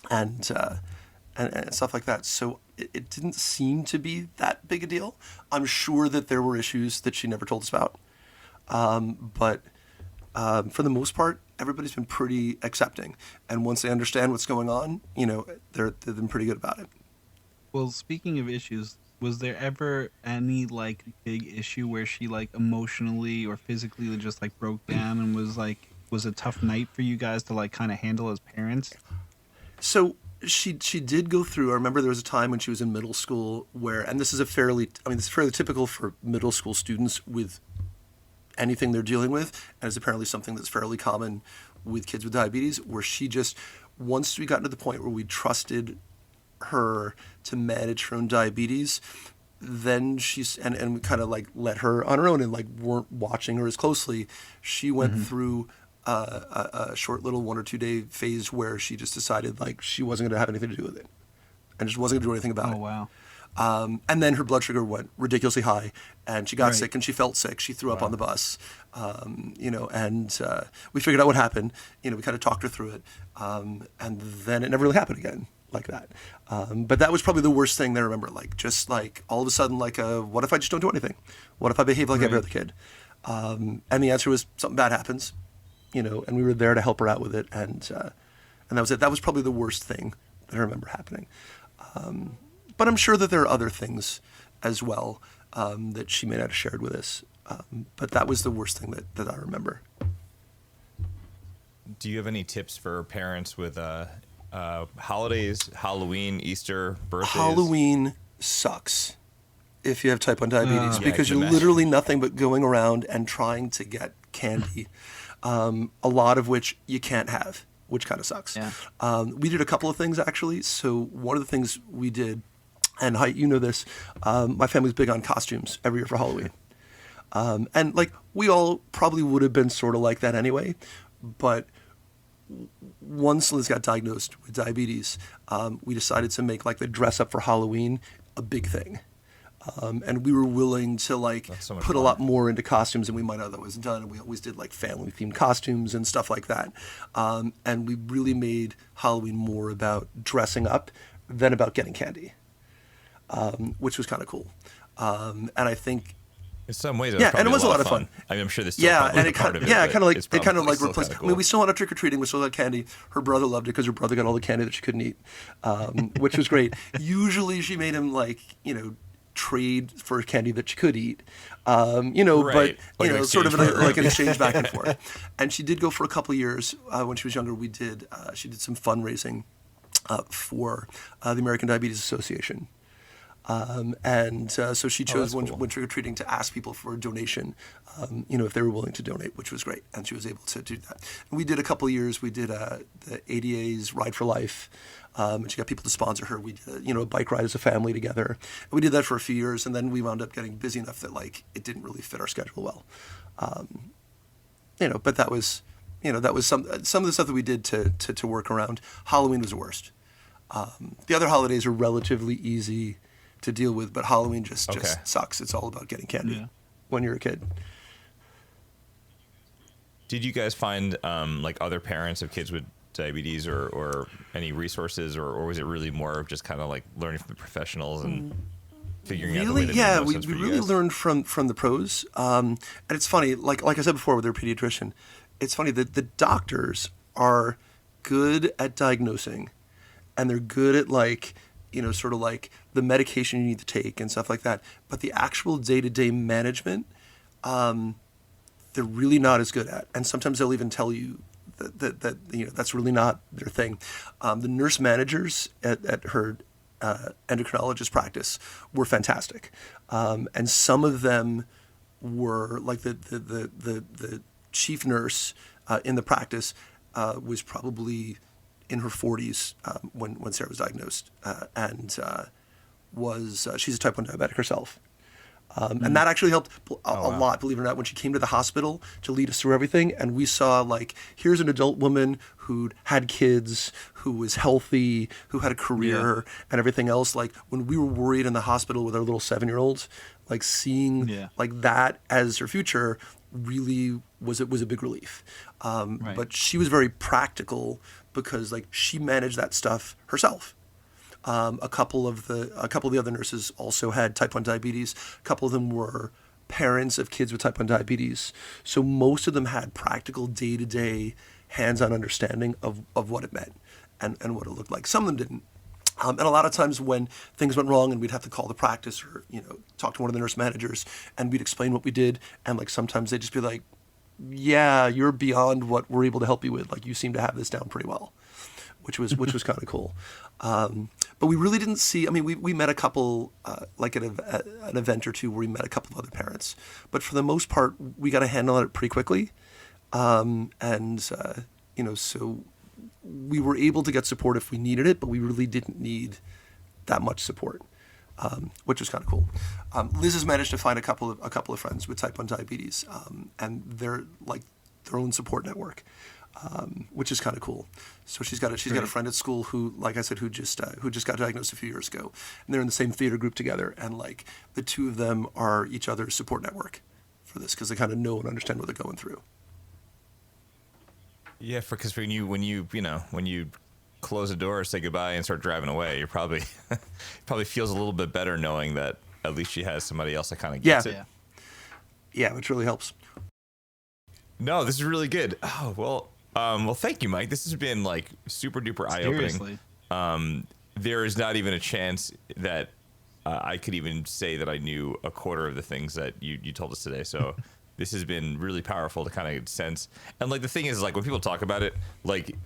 and stuff like that. So it didn't seem to be that big a deal. I'm sure that there were issues that she never told us about. But for the most part, everybody's been pretty accepting. And once they understand what's going on, they've been pretty good about it. Well, speaking of issues, was there ever any like big issue where she like emotionally or physically just like broke down and was a tough night for you guys to like kind of handle as parents? So she did go through. I remember there was a time when she was in middle school where, and this is fairly typical for middle school students with anything they're dealing with, and it's apparently something that's fairly common with kids with diabetes, where she just, once we got to the point where we trusted her to manage her own diabetes, then and we kind of like let her on her own and like weren't watching her as closely. She went through a short little 1 or 2 day phase where she just decided like she wasn't going to have anything to do with it and just wasn't going to do anything about it. Oh, wow. And then her blood sugar went ridiculously high, and she got sick, and she felt sick. She threw up on the bus, and we figured out what happened. We kind of talked her through it, and then it never really happened again like that. But that was probably the worst thing that I remember. Like just like all of a sudden, like what if I just don't do anything? What if I behave like every other kid? And the answer was something bad happens, and we were there to help her out with it, and that was it. That was probably the worst thing that I remember happening. But I'm sure that there are other things as well that she may not have shared with us. But that was the worst thing that I remember. Do you have any tips for parents with holidays, Halloween, Easter, birthdays? Halloween sucks if you have type 1 diabetes because you're imagine. literally nothing but going around and trying to get candy, a lot of which you can't have, which kind of sucks. Yeah. We did a couple of things, actually. So one of the things we did, and you know this, my family's big on costumes every year for Halloween. And like we all probably would have been sort of like that anyway. But once Liz got diagnosed with diabetes, we decided to make like the dress up for Halloween a big thing. And we were willing to like put a lot more into costumes than we might otherwise have done. And we always did like family themed costumes and stuff like that. And we really made Halloween more about dressing up than about getting candy. Which was kind of cool. And I think in some ways, and it was a lot of fun. I mean, I'm sure this still and it kind of replaced. Cool. I mean, we still had trick or treating. We still had candy. Her brother loved it because her brother got all the candy that she couldn't eat, which was great. Usually, she made him trade for candy that she could eat, but sort of like an exchange back and forth. And she did go for a couple of years when she was younger. She did some fundraising for the American Diabetes Association. So she chose cool. when trick-or-treating to ask people for a donation, if they were willing to donate, which was great. And she was able to do that. And we did a couple of years. We did the ADA's Ride for Life. And she got people to sponsor her. We did a bike ride as a family together. And we did that for a few years. And then we wound up getting busy enough that it didn't really fit our schedule well. But that was some of the stuff that we did to work around. Halloween was the worst. The other holidays are relatively easy to deal with, but Halloween just sucks. It's all about getting candy when you're a kid. Did you guys find other parents of kids with diabetes or any resources, or was it really more of just kind of like learning from the professionals and figuring out the way that made most sense for you really guys? learned from the pros. And it's funny, like I said before with their pediatrician, it's funny that the doctors are good at diagnosing, and they're good at sort of like the medication you need to take and stuff like that. But the actual day-to-day management, they're really not as good at. And sometimes they'll even tell you that that's really not their thing. The nurse managers at her endocrinologist practice were fantastic, and some of them were like the chief nurse in the practice was probably in her 40s when Sarah was diagnosed, and she's a type 1 diabetic herself. And that actually helped a lot, believe it or not, when she came to the hospital to lead us through everything. And we saw, here's an adult woman who'd had kids, who was healthy, who had a career and everything else. When we were worried in the hospital with our little 7-year-old, seeing that as her future really was a big relief. Right. But she was very practical because she managed that stuff herself. A couple of the other nurses also had type 1 diabetes. A couple of them were parents of kids with type 1 diabetes. So most of them had practical day-to-day hands-on understanding of what it meant and what it looked like. Some of them didn't. And a lot of times when things went wrong and we'd have to call the practice or, talk to one of the nurse managers and we'd explain what we did. And sometimes they'd just be like, yeah, you're beyond what we're able to help you with. You seem to have this down pretty well, which was kind of cool. But we really didn't see, we met a couple, at an event or two where we met a couple of other parents. But for the most part, we got a handle on it pretty quickly. So we were able to get support if we needed it, but we really didn't need that much support, which was kind of cool. Liz has managed to find a couple of friends with type 1 diabetes, and they're their own support network. Which is kind of cool. So she's got a friend at school who, like I said, who just got diagnosed a few years ago, and they're in the same theater group together. And the two of them are each other's support network for this because they kind of know and understand what they're going through. Yeah, because when you close the door, say goodbye, and start driving away, you're probably feels a little bit better knowing that at least she has somebody else that kind of gets it. Yeah, which really helps. No, this is really good. Oh well, thank you, Mike. This has been super duper eye-opening. There is not even a chance that I could even say that I knew a quarter of the things that you told us today. So this has been really powerful to kind of sense. And the thing is, when people talk about it,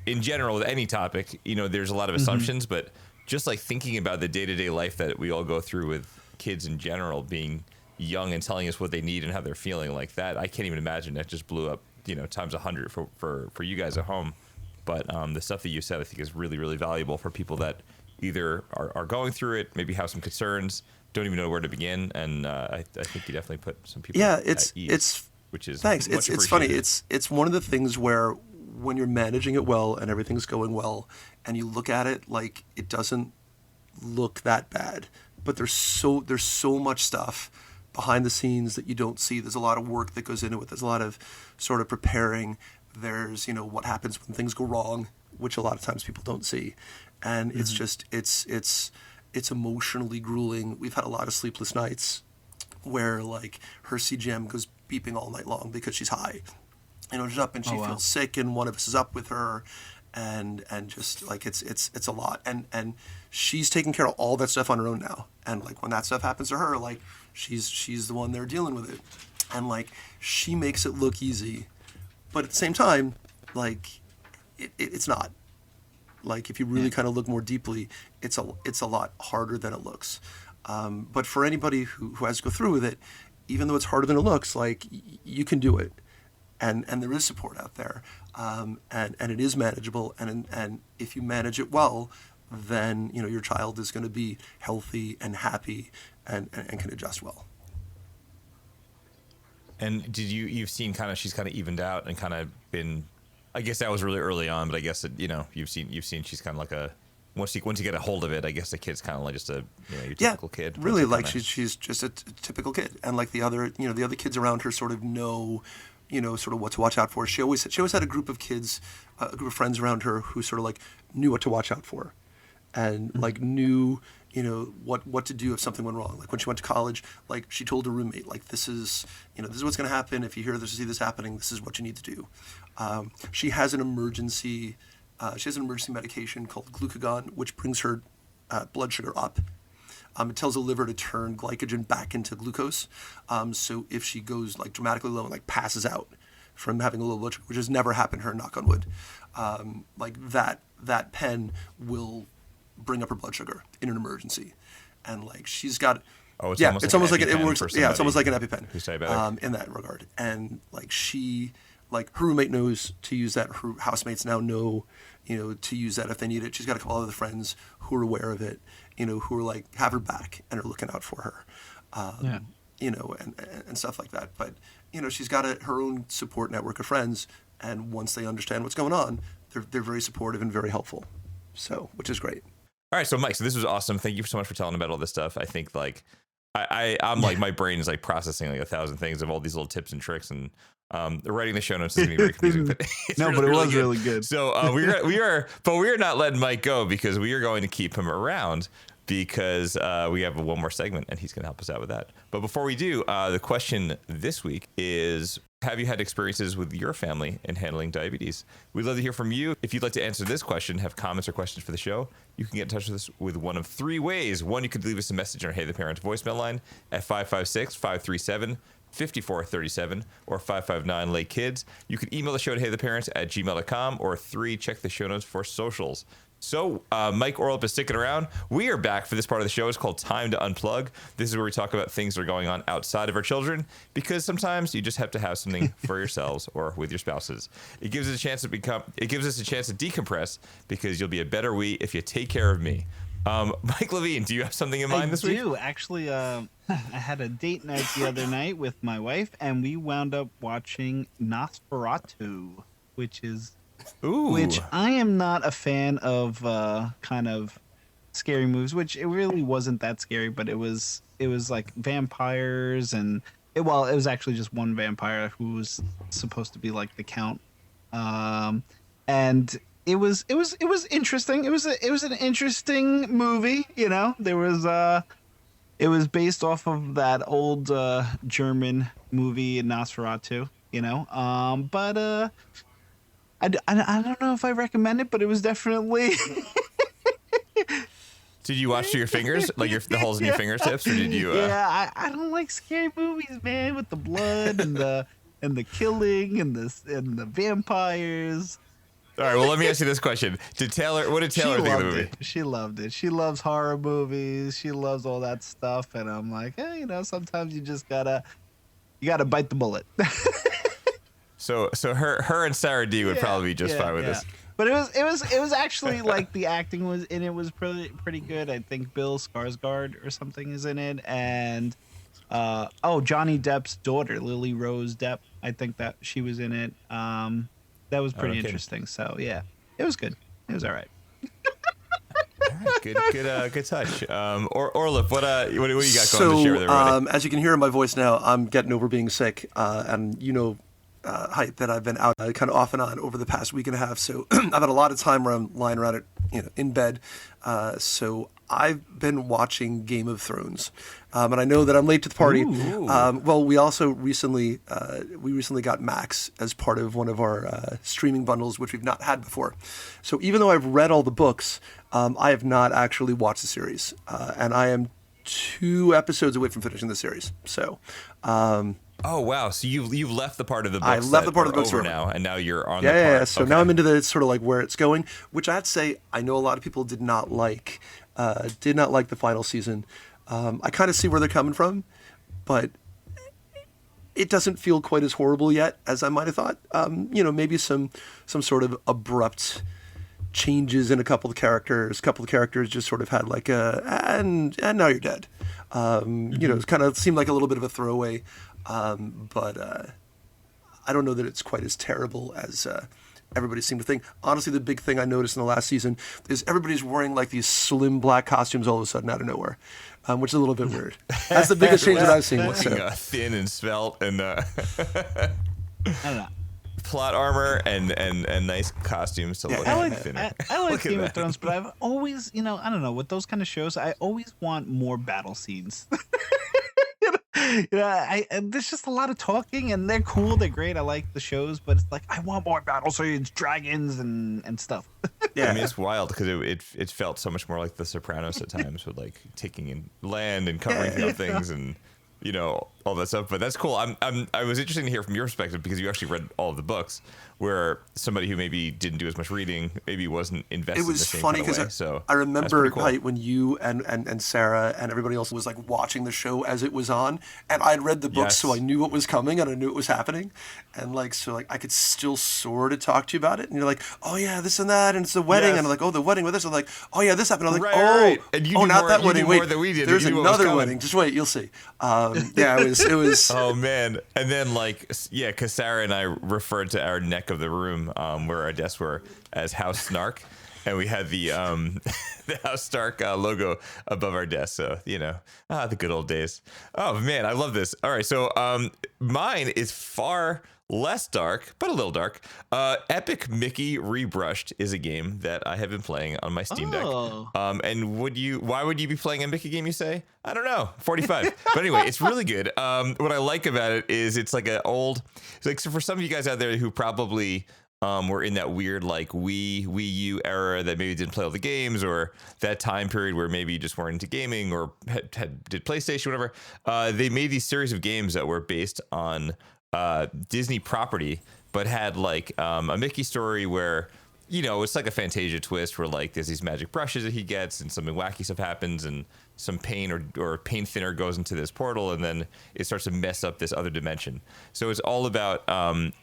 in general with any topic, there's a lot of assumptions, but just thinking about the day-to-day life that we all go through with kids in general, being young and telling us what they need and how they're feeling like that, I can't even imagine. That just blew up times 100 for you guys at home. But the stuff that you said, I think, is really, really valuable for people that either are going through it, maybe have some concerns, don't even know where to begin. And I think you definitely put some people at ease, which is thanks. Much it's funny. appreciated. It's one of the things where when you're managing it well and everything's going well, and you look at it it doesn't look that bad, but there's so much stuff behind the scenes that you don't see. There's a lot of work that goes into it. There's a lot of sort of preparing. There's, what happens when things go wrong, which a lot of times people don't see. And it's just, it's emotionally grueling. We've had a lot of sleepless nights where her CGM goes beeping all night long because she's high. She's up and she feels sick and one of us is up with her. And just it's a lot. And she's taking care of all that stuff on her own now. And when that stuff happens to her, she's the one there dealing with it. And she makes it look easy, but at the same time, it's not. If you really kind of look more deeply, it's a lot harder than it looks. But for anybody who has to go through with it, even though it's harder than it looks, like you can do it, and there is support out there, and it is manageable, and if you manage it well, then your child is going to be healthy and happy and can adjust well. And did you've seen she's kind of evened out and kind of been, I guess that was really early on, but I guess that, you've seen she's kind of like a, once you get a hold of it, I guess the kid's kind of like just a your typical kid. Really, like she's just a typical kid, and like the other kids around her sort of know, sort of what to watch out for. She always had a group of kids, a group of friends around her who sort of like knew what to watch out for, and like knew what to do if something went wrong. Like when she went to college, like she told her roommate, like this is what's going to happen if you hear this or see this happening. This is what you need to do. She has an emergency medication called glucagon, which brings her blood sugar up. It tells the liver to turn glycogen back into glucose. So if she goes like dramatically low and like passes out from having a low blood sugar, which has never happened to her, knock on wood, like that pen will bring up her blood sugar in an emergency. And like she's got, it's almost like it works. Yeah, it's almost like an EpiPen. Who's diabetic. In that regard. And like her roommate knows to use that. Her housemates now know, to use that if they need it. She's got a couple other friends who are aware of it, who are like have her back and are looking out for her, and stuff like that. But she's got her own support network of friends, and once they understand what's going on, they're very supportive and very helpful. So, which is great. All right, so Mike, this was awesome. Thank you so much for telling about all this stuff. I think like I'm like my brain is like processing like 1,000 things of all these little tips and tricks, and writing the show notes is gonna be very confusing. But it was really good. So we are not letting Mike go because we are going to keep him around because we have one more segment and he's going to help us out with that. But before we do, the question this week is: have you had experiences with your family in handling diabetes? We'd love to hear from you. If you'd like to answer this question, have comments or questions for the show, you can get in touch with us with one of three ways. One, you could leave us a message on our Hey the Parents voicemail line at 556-537-5437 or 559 Late Kids. You can email the show at heytheparents@gmail.com, or 3, check the show notes for socials. So Mike Orlep is sticking around. We are back for this part of the show. It's called Time to Unplug. This is where we talk about things that are going on outside of our children, because sometimes you just have to have something for yourselves or with your spouses. It gives us a chance to decompress, because you'll be a better we if you take care of me. Mike Levine, do you have something in mind this week? I do. Actually, I had a date night the other night with my wife, and we wound up watching Nosferatu, which I am not a fan of kind of scary movies, which it really wasn't that scary, but it was like vampires, and it was actually just one vampire who was supposed to be like the count, and it was interesting. It was an interesting movie. There was it was based off of that old German movie Nosferatu. But I don't know if I recommend it, but it was definitely. Did you watch through your fingers, like the holes in your fingertips, or did you? Yeah, I don't like scary movies, man, with the blood and the killing and the vampires. All right, well, let me ask you this question: what did Taylor think of the movie? She loved it. She loves horror movies. She loves all that stuff, and I'm like, hey, sometimes you just gotta bite the bullet. So her and Sarah D would probably be just fine with this. But it was actually like the acting was in it was pretty good. I think Bill Skarsgård or something is in it, and Johnny Depp's daughter, Lily Rose Depp, I think that she was in it. That was pretty interesting. So yeah, it was good. It was all right. All right, good touch. Orlep, what do you got going to share with everybody? As you can hear in my voice now, I'm getting over being sick, and height that I've been out kind of off and on over the past week and a half. So I've had a lot of time where I'm lying around in bed. So I've been watching Game of Thrones, and I know that I'm late to the party. Well, we also recently got Max as part of one of our streaming bundles, which we've not had before. So even though I've read all the books, I have not actually watched the series, and I am 2 episodes away from finishing the series. So. Oh wow! So you've left the part of the books. I left the part of the books over now, and now you're on. the part. So now I'm into the sort of like where it's going, which I'd say I know a lot of people did not like the final season. I kind of see where they're coming from, but it doesn't feel quite as horrible yet as I might have thought. Maybe some sort of abrupt changes in a couple of characters. A couple of characters just sort of had like and now you're dead. It kind of seemed like a little bit of a throwaway, but I don't know that it's quite as terrible as everybody seemed to think. Honestly, the big thing I noticed in the last season is everybody's wearing like these slim black costumes all of a sudden out of nowhere, which is a little bit weird. That's the biggest change that I've seen. Thin and svelte and I don't know. plot armor and nice costumes to look thinner. I like Game of Thrones, but I've always, I don't know, with those kind of shows, I always want more battle scenes. There's just a lot of talking, and they're cool, they're great. I like the shows, but it's like I want more battle scenes, dragons, and stuff. Yeah, I mean it's wild because it felt so much more like The Sopranos at times, with like taking in land and covering things and all that stuff. But that's cool. I was interested to hear from your perspective because you actually read all of the books, where somebody who maybe didn't do as much reading maybe wasn't invested. It was in the same funny kind of because way. I remember cool. when you and Sarah and everybody else was like watching the show as it was on, and I'd read the books, so I knew what was coming and I knew it was happening, and so I could still sort of talk to you about it, and you're like, oh yeah, this and that, and it's the wedding, and I'm like, oh, the wedding with this, I'm like, oh yeah, this happened, I'm like, right. And you not more, that wedding, wait, than we did. There's another wedding, just wait, you'll see. It was. Oh man, and then because Sarah and I referred to our neck of the room where our desks were as House Snark, and we had the the House Stark logo above our desk. So the good old days. Oh man, I love this. All right, so mine is far less dark, but a little dark. Epic Mickey Rebrushed is a game that I have been playing on my Steam Deck. And why would you be playing a Mickey game, you say? I don't know, 45. But anyway, it's really good. What I like about it is it's like so for some of you guys out there who probably were in that weird Wii U era that maybe didn't play all the games, or that time period where maybe you just weren't into gaming or did PlayStation, whatever. They made these series of games that were based on Disney property, but had a Mickey story where it's like a Fantasia twist where there's these magic brushes that he gets and something wacky stuff happens and some paint or paint thinner goes into this portal and then it starts to mess up this other dimension. So it's all about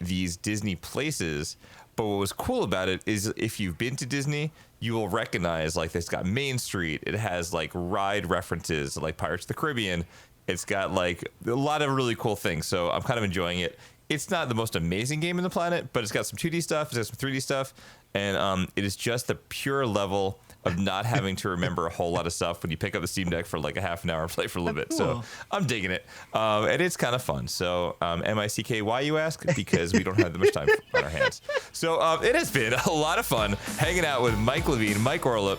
these Disney places. But what was cool about it is if you've been to Disney, you will recognize it's got Main Street. It has ride references like Pirates of the Caribbean. It's got a lot of really cool things. So I'm kind of enjoying it. It's not the most amazing game on the planet, but it's got some 2D stuff. It's got some 3D stuff. And it is just the pure level of not having to remember a whole lot of stuff when you pick up the Steam Deck for a half an hour and play for a little bit. Cool. So I'm digging it. And it's kind of fun. So MICK, why you ask? Because we don't have that much time on our hands. So it has been a lot of fun hanging out with Mike Levine, Mike Orlep.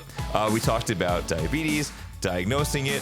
We talked about diabetes, diagnosing it,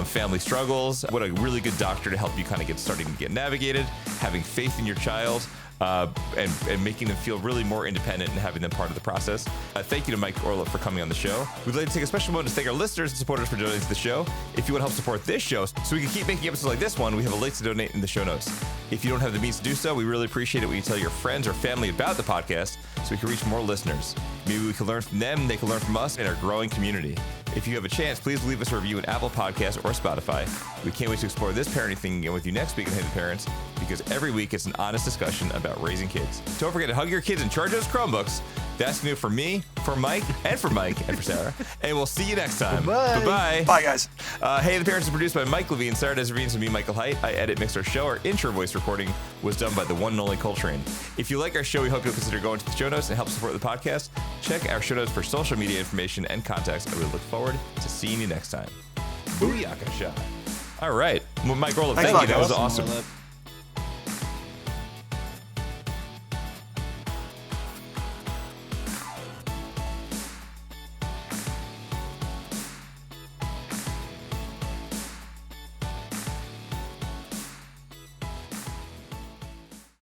family struggles, what a really good doctor to help you kind of get started and get navigated, having faith in your child, and making them feel really more independent and having them part of the process. Thank you to Mike Orlep for coming on the show. We'd like to take a special moment to thank our listeners and supporters for donating to the show. If you want to help support this show so we can keep making episodes like this one, we have a link to donate in the show notes. If you don't have the means to do so, we really appreciate it when you tell your friends or family about the podcast so we can reach more listeners. Maybe we can learn from them, they can learn from us in our growing community. If you have a chance, please leave us a review in Apple Podcasts or Spotify. We can't wait to explore this parenting thing again with you next week on Hey the Parents, because every week it's an honest discussion about raising kids. Don't forget to hug your kids and charge those Chromebooks. That's new for me, for Mike, and for Sarah. And we'll see you next time. Bye-bye. Bye, guys. Hey the Parents is produced by Mike Levine, Sarah Desirines, and me, Michael Height. I edit, mix our show. Our intro voice recording was done by the one and only Coltrane. If you like our show, we hope you'll consider going to the show notes and help support the podcast. Check our show notes for social media information and contacts, and we look forward to seeing you next time. Booyakasha. All right. Well, Mike Orlep, thank you. That was awesome.